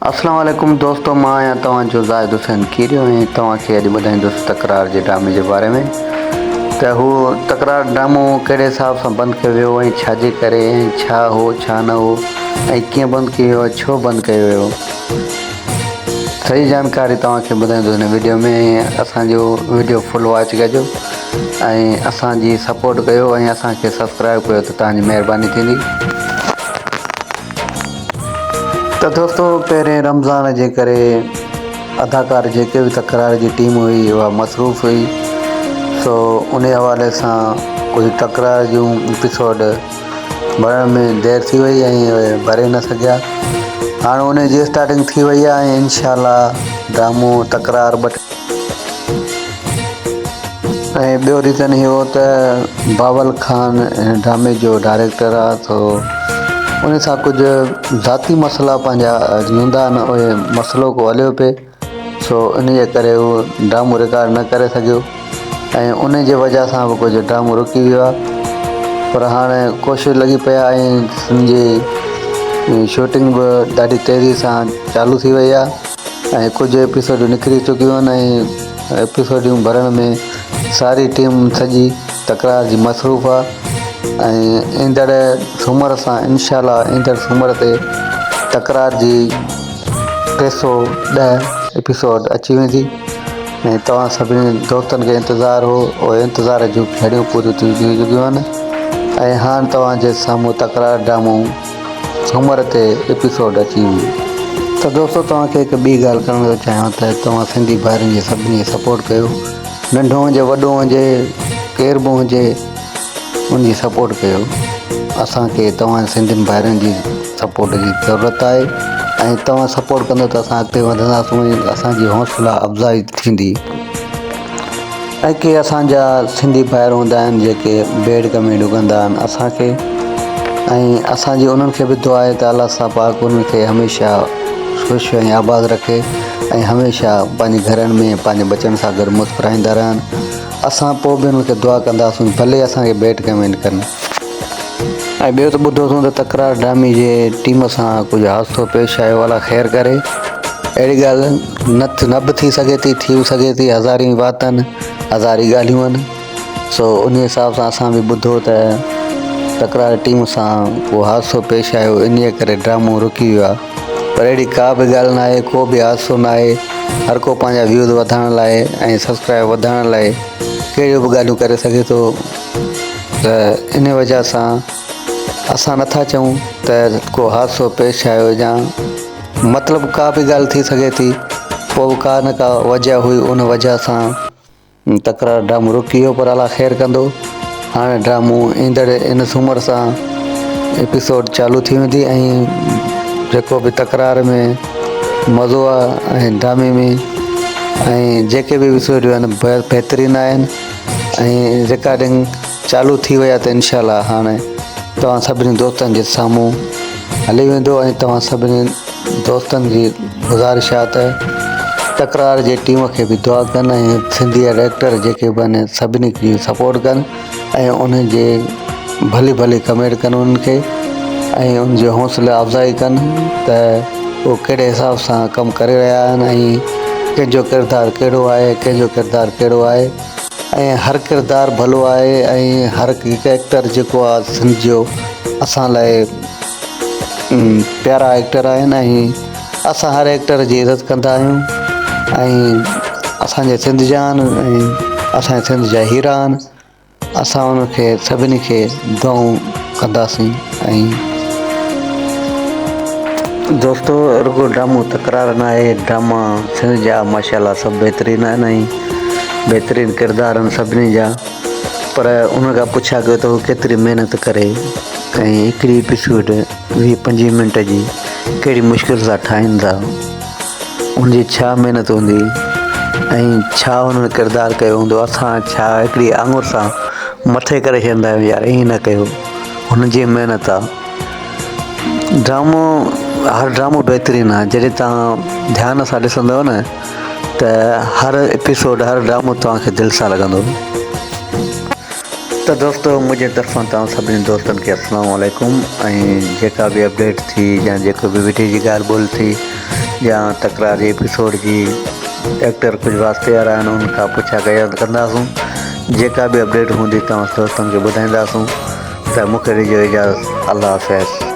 अस्सलाम वालेकुम दोस्तों, मां आहियां तव्हांजो ज़ाहिद हुसैन कीरियो ऐं तव्हांखे अॼु ॿुधाईंदुसि तकरार जे ड्रामे जे बारे में। त हू तकरार ड्रामो कहिड़े हिसाब सां बंदि कयो वियो ऐं छाजे करे, ऐं छा हो छा न हो, ऐं कीअं बंदि कयो वियो, छो बंदि कयो वियो, सही जानकारी तव्हांखे ॿुधाईंदुसि हिन वीडियो में। ऐं असांजो वीडियो फुल वॉच कजो ऐं असांजी सपोर्ट कयो ऐं असांखे सब्सक्राइब कयो त तव्हांजी महिरबानी थींदी। त दोस्तों, पहिरें रमज़ान जे करे अदाकार जेके बि तकरार जी टीम हुई उहा मसरूफ़ हुई, सो उन हवाले सां कुझु तकरार जूं एपिसोड भरण में देरि थी वई ऐं उहे भरे न सघिया। हाणे उन जी स्टार्टिंग थी वई आहे ऐं इंशाअल्लाह ड्रामो तकरार ऐं ॿियो रीज़न इहो त बाबल खान हिन ड्रामे जो डायरेक्टर आहे, सो उन सां कुझु ज़ाती मसइला पंहिंजा हूंदा आहिनि, उहे मसइलो को हलियो पिए, सो इन जे करे उहो ड्रामो रिकॉर्ड न करे सघियो ऐं उन जे वजह सां बि कुझु ड्रामो रुकी वियो आहे। पर हाणे कोशिशि लॻी पिया ऐं हुनजी शूटिंग बि ॾाढी तेज़ी सां चालू थी वई आहे ऐं कुझु एपिसोड निकिरी चुकियूं आहिनि ऐं एपिसोडियूं भरण में सारी टीम सॼी तकरार जी मसरूफ़ आहे ऐं ईंदड़ सूमर सां इंशाअल्लाह ईंदड़ सूमर ते तकरार जी 310 एपिसोड अची वेंदी ऐं तव्हां सभिनी दोस्तनि खे इंतज़ारु हो, उहे इंतज़ार जूं घड़ियूं पूरियूं थी चुकियूं आहिनि ऐं हाणे तव्हांजे साम्हूं तकरार ड्रामो सूमर ते एपिसोड अची वियो। त दोस्तों, तव्हांखे हिकु ॿी ॻाल्हि करण थो चाहियां त तव्हां सिंधी भाइरनि जी सभिनी सपोर्ट कयो, नंढो हुजे वॾो हुजे केरु बि हुजे, उनजी सपोर्ट कयो। असांखे तव्हां सिंधियुनि भाइरनि जी सपोर्ट जी ज़रूरत आहे ऐं तव्हां सपोर्ट कंदो त असां अॻिते वधंदासीं ऐं असांजी हौसला अफ़ज़ाई थींदी। ऐं के असांजा सिंधी भाइर हूंदा आहिनि जेके बेड कमेंटियूं कंदा आहिनि असांखे, ऐं असांजी उन्हनि खे बि दुआ आहे त अलाह सां पाक उन्हनि खे हमेशह ख़ुशि ऐं आबाद रखे ऐं हमेशह पंहिंजे घरनि में पंहिंजे बचनि सां गॾु मुस्कुराईंदा रहनि। असां पोइ बि उन्हनि खे दुआ कंदासीं भले असांखे बेड कमेंट कनि। ऐं ॿियो त ॿुधोसीं त तकरार ड्रामे जे टीम सां कुझु हादसो पेश आयो, अलाह ख़ैरु करे। अहिड़ी ॻाल्हि न बि थी सघे थी बि सघे थी, हज़ारी बात आहिनि, हज़ारी ॻाल्हियूं आहिनि। सो उन हिसाब सां असां बि ॿुधो त तकरार टीम सां को हादसो पेश आयो, इन जे करे ड्रामो रुकी वियो आहे। पर अहिड़ी का बि ॻाल्हि न आहे, को बि हादसो न आहे। हर को पंहिंजा व्यूज़ वधाइण लाइ ऐं सब्सक्राइब वधाइण लाइ कहिड़ियूं बि ॻाल्हियूं करे सघे थो। त इन वजह सां असां नथा चऊं त को हादसो पेश आयो या मतिलबु का बि ॻाल्हि थी सघे थी, पोइ का न का वजह हुई, उन वजह सां तकरार ड्रामो रुकी वियो। पर अलाह ख़ैरु कंदो, हाणे ड्रामो ईंदड़ इन सूमर सां एपिसोड चालू थी वेंदी ऐं जेको बि तकरार में मज़ो आहे ऐं ड्रामे में ऐं जेके बि एपिसोड आहिनि बहितरीनु आहिनि ऐं रिकॉर्डिंग चालू थी वई आहे त इंशाअल्लाह हाणे तव्हां सभिनी दोस्तनि जे साम्हूं हली वेंदो ऐं तव्हां सभिनी दोस्तनि जी गुज़ारिश आहे त तकरार जे टीम खे बि दुआ कनि ऐं सिंधी डायरेक्टर जेके बि आहिनि सभिनी खे सपोर्ट कनि ऐं उन्हनि जे भली कमेंट कनि उन्हनि खे ऐं उनजी हौसला अफ़ज़ाई कनि त उहो कहिड़े हिसाब सां कमु करे रहिया आहिनि ऐं कंहिंजो किरदारु कहिड़ो आहे, कंहिंजो किरदारु कहिड़ो आहे ऐं हर किरदारु भलो आहे ऐं हर हिकु एक्टर जेको आहे सिंध जो असां लाइ प्यारा एक्टर आहिनि ऐं असां हर एक्टर जी इज़त कंदा आहियूं ऐं असांजे सिंध जा आहिनि ऐं असांजे सिंध जा हीरा आहिनि। असां उनखे सभिनी खे दुआऊं कंदासीं। ऐं दोस्तो, रुगो ड्रामो तकरार न आहे, ड्रामा सिंध जा माशाअल्लाह सभु बहितरीनु आहिनि ऐं बहितरीनु किरदार आहिनि सभिनी जा। पर उन खां पुछा कयो त उहो केतिरी महिनत करे ऐं हिकिड़ी एपिसोड 20-25 मिंट जी कहिड़ी मुश्किल सां ठाहीनि था, उनजी छा महिनत हूंदी ऐं छा हुननि किरदारु कयो हूंदो। असां छा हिकिड़ी आङुर सां मथे करे छॾींदा आहियूं, यार ईअं न कयो, हुनजी महिनत आहे। ड्रामो हर ड्रामो बहितरीनु आहे, जॾहिं तव्हां ध्यान सां ॾिसंदव न त हर एपिसोड हर ड्रामो तव्हांखे दिलि सां लॻंदो। त दोस्तो, मुंहिंजे तरफ़ां तव्हां सभिनी दोस्तनि खे अस्सलाम वालेकुम। ऐं जेका बि अपडेट थी या जेको बि वीडियो जी ॻाल्हि ॿोल थी या तकरार जे एपिसोड जी एक्टर कुछ वास्ते वारा आहिनि उनखां पुछा कया कंदासूं। जेका बि अपडेट हूंदी तव्हां दोस्तनि खे ॿुधाईंदासूं। त मूंखे ॾिजो इजाज़त। अल्लाह हाफ़िज़।